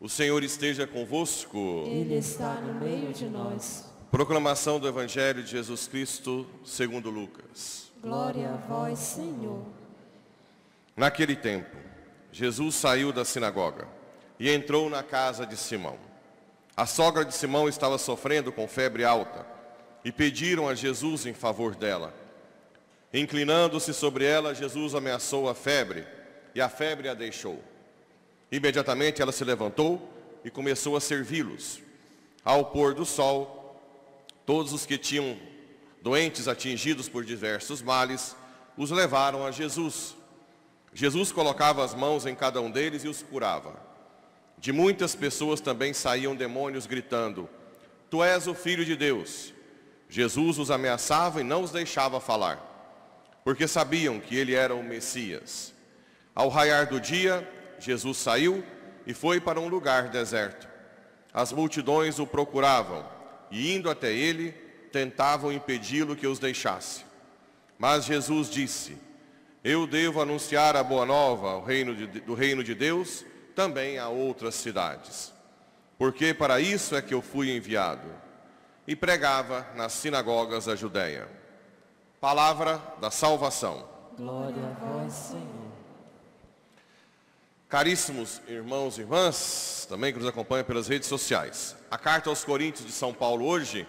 O Senhor esteja convosco. Ele está no meio de nós. Proclamação do Evangelho de Jesus Cristo segundo Lucas. Glória a vós, Senhor. Naquele tempo, Jesus saiu da sinagoga e entrou na casa de Simão. A sogra de Simão estava sofrendo com febre alta e pediram a Jesus em favor dela. Inclinando-se sobre ela, Jesus ameaçou a febre e a febre a deixou. Imediatamente ela se levantou e começou a servi-los. Ao pôr do sol, todos os que tinham doentes atingidos por diversos males, os levaram a Jesus. Jesus colocava as mãos em cada um deles e os curava. De muitas pessoas também saíam demônios gritando: Tu és o Filho de Deus. Jesus os ameaçava e não os deixava falar, porque sabiam que ele era o Messias. Ao raiar do dia, Jesus saiu e foi para um lugar deserto. As multidões o procuravam e, indo até ele, tentavam impedi-lo que os deixasse. Mas Jesus disse: Eu devo anunciar a boa nova do reino de Deus também a outras cidades, porque para isso é que eu fui enviado. E pregava nas sinagogas da Judéia. Palavra da salvação. Glória a vós, Senhor. Caríssimos irmãos e irmãs, também que nos acompanham pelas redes sociais, a carta aos Coríntios de São Paulo hoje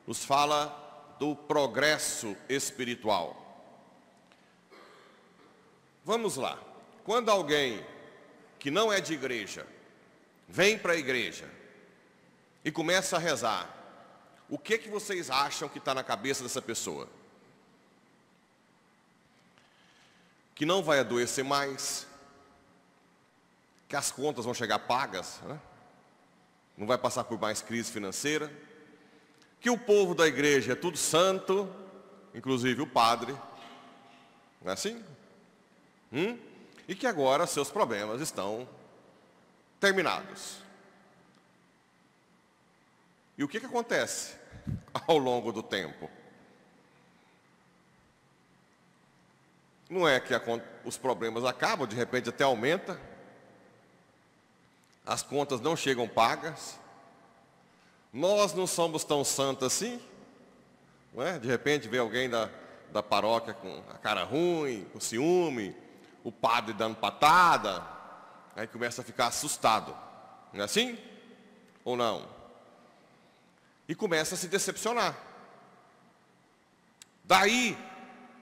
nos fala do progresso espiritual. Vamos lá. Quando alguém que não é de igreja vem para a igreja e começa a rezar, o que vocês acham que está na cabeça dessa pessoa? Que não vai adoecer mais, que as contas vão chegar pagas, né? Não vai passar por mais crise financeira, que o povo da igreja é tudo santo, inclusive o padre, não é assim? E que agora seus problemas estão terminados. E o que acontece ao longo do tempo? Não é que os problemas acabam, de repente até aumenta, as contas não chegam pagas, nós não somos tão santos assim, não é? De repente vem alguém da paróquia com a cara ruim, com ciúme, o padre dando patada, aí começa a ficar assustado, não é assim? Ou não? E começa a se decepcionar. Daí,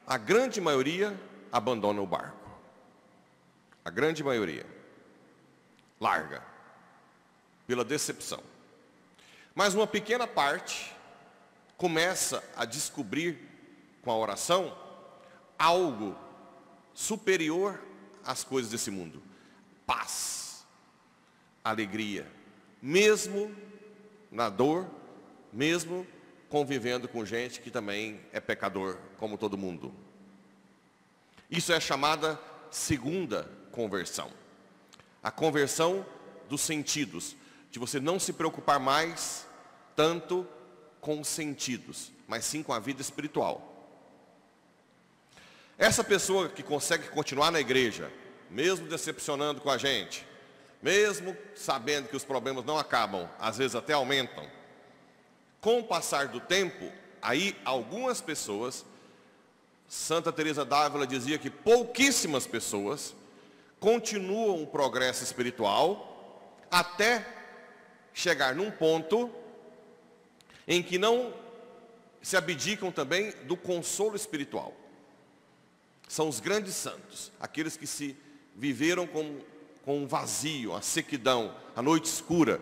a grande maioria abandona o barco. A grande maioria larga pela decepção. Mas uma pequena parte começa a descobrir com a oração algo superior às coisas desse mundo. Paz, alegria, mesmo na dor, mesmo convivendo com gente que também é pecador, como todo mundo. Isso é chamada segunda conversão. A conversão dos sentidos, de você não se preocupar mais tanto com os sentidos, mas sim com a vida espiritual. Essa pessoa que consegue continuar na igreja, mesmo decepcionando com a gente, mesmo sabendo que os problemas não acabam, às vezes até aumentam, com o passar do tempo, aí algumas pessoas, Santa Teresa d'Ávila dizia que pouquíssimas pessoas continuam o progresso espiritual até chegar num ponto em que não se abdicam também do consolo espiritual. São os grandes santos, aqueles que se viveram com um vazio, a sequidão, a noite escura.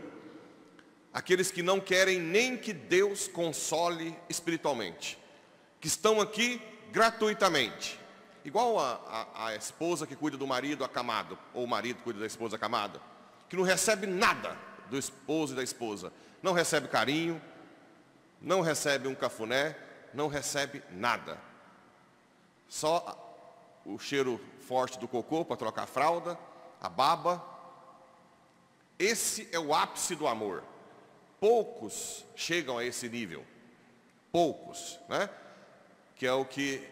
Aqueles que não querem nem que Deus console espiritualmente, que estão aqui gratuitamente. Igual a esposa que cuida do marido acamado, ou o marido que cuida da esposa acamada, que não recebe nada do esposo e da esposa. Não recebe carinho, não recebe um cafuné, não recebe nada. Só o cheiro forte do cocô para trocar a fralda, a baba. Esse é o ápice do amor. Poucos chegam a esse nível. Poucos, né? Que é o que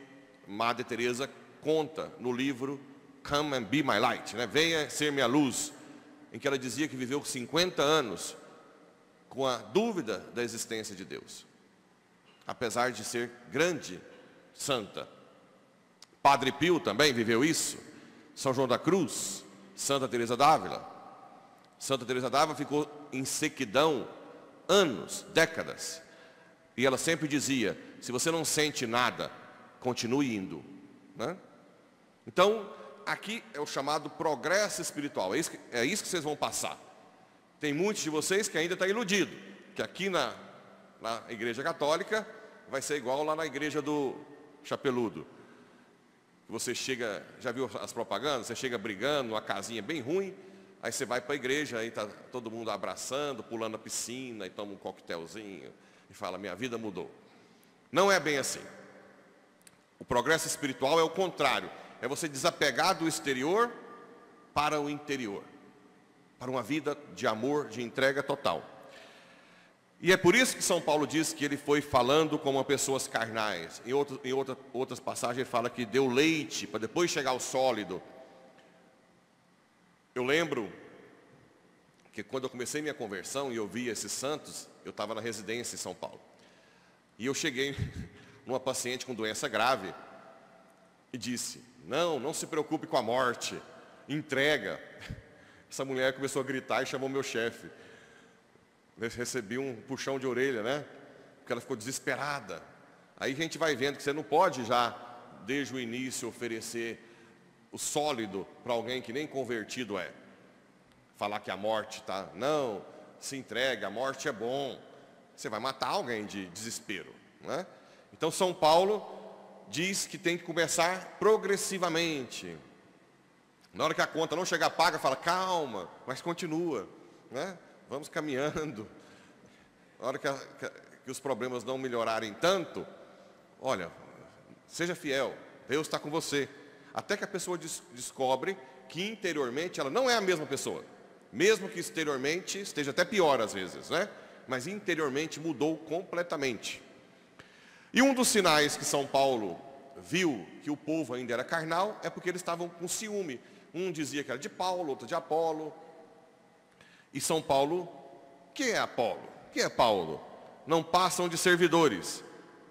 Madre Teresa conta no livro Come and Be My Light, né? Venha ser minha luz, em que ela dizia que viveu 50 anos com a dúvida da existência de Deus, apesar de ser grande santa. Padre Pio também viveu isso, São João da Cruz, Santa Teresa d'Ávila. Santa Teresa d'Ávila ficou em sequidão anos, décadas, e ela sempre dizia: se você não sente nada, continue indo, né? Então, aqui é o chamado progresso espiritual. É isso que vocês vão passar. Tem muitos de vocês que ainda estão iludidos, que aqui na igreja católica vai ser igual lá na igreja do Chapeludo. Você chega, já viu as propagandas? Você chega brigando, numa casinha bem ruim, aí você vai para a igreja, aí está todo mundo abraçando, pulando a piscina, e toma um coquetelzinho, e fala: minha vida mudou. Não é bem assim. O progresso espiritual é o contrário. É você desapegar do exterior para o interior, para uma vida de amor, de entrega total. E é por isso que São Paulo diz que ele foi falando como pessoas carnais. Em outras passagens ele fala que deu leite para depois chegar ao sólido. Eu lembro que quando eu comecei minha conversão e eu via esses santos, eu estava na residência em São Paulo. E eu cheguei numa paciente com doença grave e disse: não se preocupe com a morte, entrega. Essa mulher começou a gritar e chamou meu chefe. Eu recebi um puxão de orelha, né? Porque ela ficou desesperada. Aí a gente vai vendo que você não pode já, desde o início, oferecer o sólido para alguém que nem convertido é. Falar que a morte está... Não, se entregue, a morte é bom. Você vai matar alguém de desespero, né? Então São Paulo diz que tem que começar progressivamente. Na hora que a conta não chegar paga, fala: calma, mas continua, né? Vamos caminhando. Na hora que os problemas não melhorarem tanto, olha, seja fiel, Deus está com você. Até que a pessoa descobre que interiormente ela não é a mesma pessoa. Mesmo que exteriormente esteja até pior às vezes, né? Mas interiormente mudou completamente. E um dos sinais que São Paulo viu que o povo ainda era carnal é porque eles estavam com ciúme. Um dizia que era de Paulo, outro de Apolo. E São Paulo: quem é Apolo? Quem é Paulo? Não passam de servidores,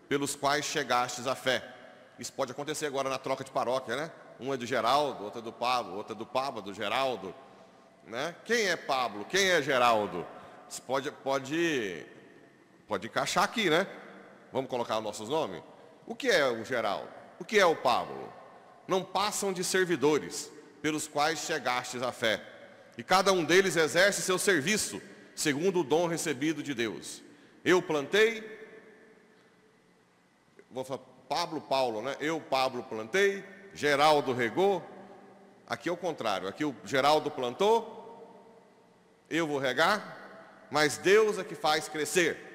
pelos quais chegastes à fé. Isso pode acontecer agora na troca de paróquia, né? Um é do Geraldo, outro é do Pablo, outro é do Pablo, do Geraldo, né? Quem é Pablo? Quem é Geraldo? Isso pode encaixar aqui, né? Vamos colocar os nossos nomes? O que é o Geraldo? O que é o Pablo? Não passam de servidores, pelos quais chegastes à fé. E cada um deles exerce seu serviço, segundo o dom recebido de Deus. Eu plantei, vou falar Paulo, né? Eu, Pablo, plantei, Geraldo regou. Aqui é o contrário, aqui o Geraldo plantou, eu vou regar, mas Deus é que faz crescer.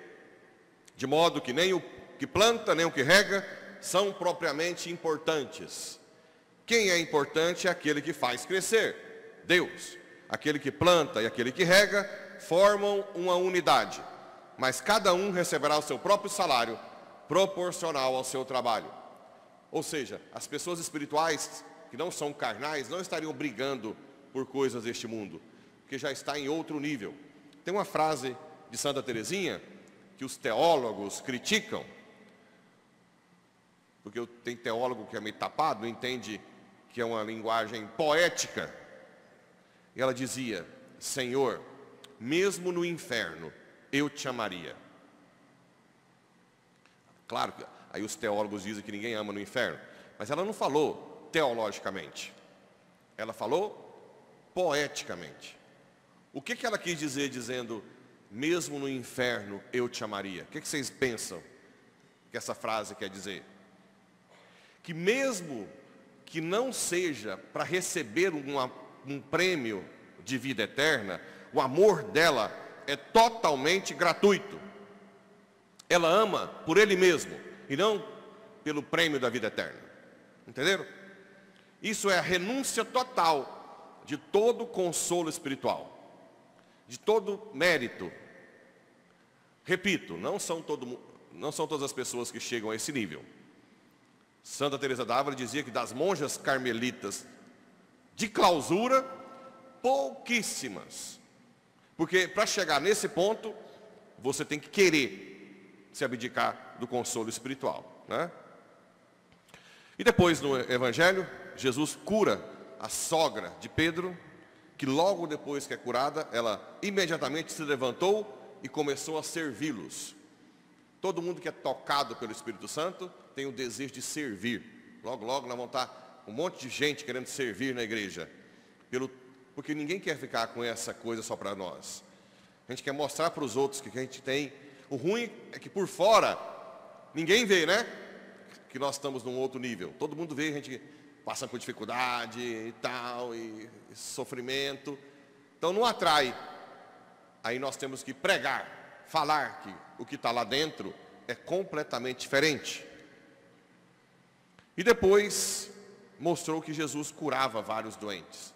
De modo que nem o que planta, nem o que rega são propriamente importantes. Quem é importante é aquele que faz crescer, Deus. Aquele que planta e aquele que rega formam uma unidade, mas cada um receberá o seu próprio salário, proporcional ao seu trabalho. Ou seja, as pessoas espirituais que não são carnais não estariam brigando por coisas deste mundo, porque já está em outro nível. Tem uma frase de Santa Teresinha que os teólogos criticam, porque tem teólogo que é meio tapado, não entende que é uma linguagem poética. E ela dizia: Senhor, mesmo no inferno, eu te amaria. Claro que aí os teólogos dizem que ninguém ama no inferno, mas ela não falou teologicamente, ela falou poeticamente. O que ela quis dizer dizendo, mesmo no inferno eu te amaria? O que vocês pensam que essa frase quer dizer? Que mesmo que não seja para receber um prêmio de vida eterna, o amor dela é totalmente gratuito. Ela ama por Ele mesmo e não pelo prêmio da vida eterna. Entenderam? Isso é a renúncia total de todo consolo espiritual, de todo mérito. Repito, não são todas as pessoas que chegam a esse nível. Santa Teresa d'Ávila dizia que das monjas carmelitas de clausura, pouquíssimas. Porque para chegar nesse ponto, você tem que querer se abdicar do consolo espiritual, né? E depois no Evangelho, Jesus cura a sogra de Pedro, que logo depois que é curada, ela imediatamente se levantou e começou a servi-los. Todo mundo que é tocado pelo Espírito Santo tem o desejo de servir. Logo, logo nós vamos estar um monte de gente querendo servir na igreja. Porque ninguém quer ficar com essa coisa só para nós. A gente quer mostrar para os outros que a gente tem. O ruim é que por fora, ninguém vê, né? Que nós estamos num outro nível. Todo mundo vê a gente passando por dificuldade e tal, e sofrimento. Então não atrai. Aí nós temos que pregar, falar que o que está lá dentro é completamente diferente. E depois mostrou que Jesus curava vários doentes.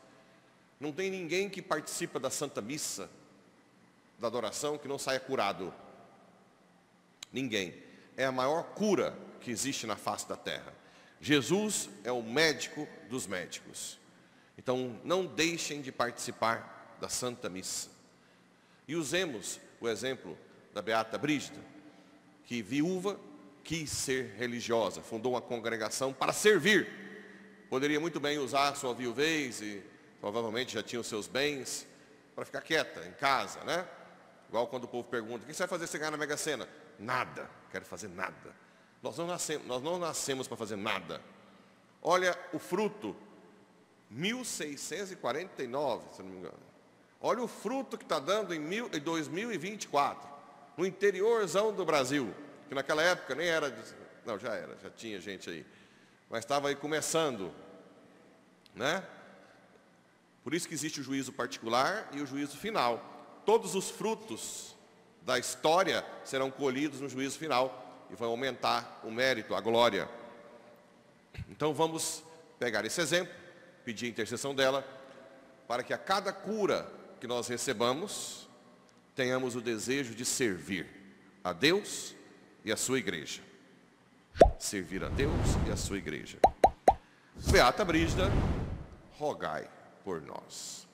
Não tem ninguém que participa da Santa Missa, da adoração, que não saia curado. Ninguém. É a maior cura que existe na face da terra. Jesus é o médico dos médicos. Então não deixem de participar da Santa Missa. E usemos o exemplo da Beata Brígida, que viúva quis ser religiosa, fundou uma congregação para servir. Poderia muito bem usar a sua viuvez e provavelmente já tinha os seus bens para ficar quieta em casa, né? Igual quando o povo pergunta: o que você vai fazer se ganhar na Mega Sena? Nada, quero fazer nada. Nós não nascemos para fazer nada. Olha o fruto, 1649, se não me engano. Olha o fruto que está dando em 2024, no interiorzão do Brasil, que naquela época nem era, não, já era, já tinha gente aí, mas estava aí começando, né? Por isso que existe o juízo particular e o juízo final. Todos os frutos da história serão colhidos no juízo final e vão aumentar o mérito, a glória. Então vamos pegar esse exemplo, pedir a intercessão dela, para que a cada cura que nós recebamos, tenhamos o desejo de servir a Deus e a sua igreja. Servir a Deus e a sua igreja. Beata Brígida, rogai por nós.